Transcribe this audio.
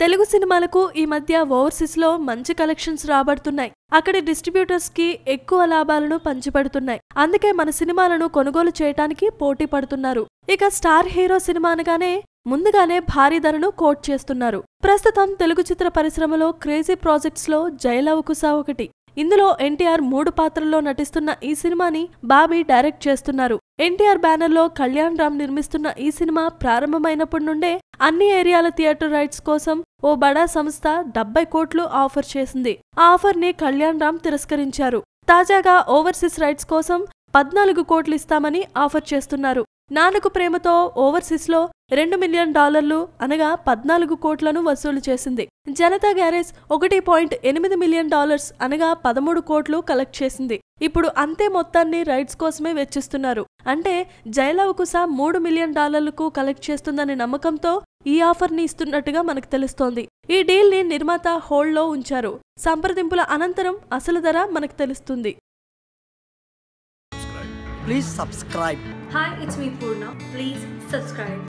తెలుగు సినిమాలకు ఈ మధ్య ఓవర్సీస్ లో మంచి కలెక్షన్స్ రాబడుతున్నాయి. అక్కడి డిస్ట్రిబ్యూటర్స్ కి ఎక్కువ లాభాలను పంచిపెడుతున్నాయి. అందుకే మన సినిమాలను కొనుగోలు చేయడానికి పోటీ పడుతున్నారు. ఇక స్టార్ హీరో సినిమా అనగానే ముందుగానే భారీ ధరను కోట్ చేస్తున్నారు. ప్రస్తుతం తెలుగు చిత్ర పరిశ్రమలో క్రేజీ ప్రాజెక్ట్స్ లో జై లవ కుశ ఒకటి. ఇందులో ఎన్టీఆర్ 3 పాత్రల్లో నటిస్తున్న ఈ సినిమాని బాబీ డైరెక్ట్ చేస్తున్నారు. ఎన్టీఆర్ బ్యానర్ లో కళ్యాణ్ రామ్ నిర్మిస్తున్న ఈ సినిమా ప్రారంభమైనప్పటి నుండే అన్ని ఏరియాల థియేటర్ రైట్స్ కోసం ఓ బడా సంస్థ 70 కోట్లు ఆఫర్ చేసింది. ఆ ఆఫర్ ని కళ్యాణ్ రామ్ తిరస్కరించారు. తాజాగా ఓవర్సీస్ రైట్స్ కోసం 14 కోట్లు ఇస్తామని ఆఫర్ చేస్తున్నారు. నాన్నకు ప్రేమతో ఓవర్సీస్ లో $2 మిలియన్ అనగా 14 కోట్లను వసూలు చేసింది. జనతా గ్యారేజ్ $1.8 మిలియన్ అనగా 13 కోట్లు కలెక్ట్ చేసింది. ఇప్పుడు అంతే మొత్తాన్ని రైట్స్ కోసమే వెచ్చిస్తున్నారు. అంటే జై లవ కుశ $3 మిలియన్ కలెక్ట్ చేస్తుందనే నమ్మకంతో ఈ ఆఫర్ ని ఇస్తున్నట్టుగా మనకు తెలుస్తోంది. ఈ డీల్ ని నిర్మాత హోల్డ్ లో ఉంచారు. సంప్రదింపుల అనంతరం అసలు ధర మనకు తెలుస్తుంది. Please subscribe. Hi, it's me Purna. Please subscribe.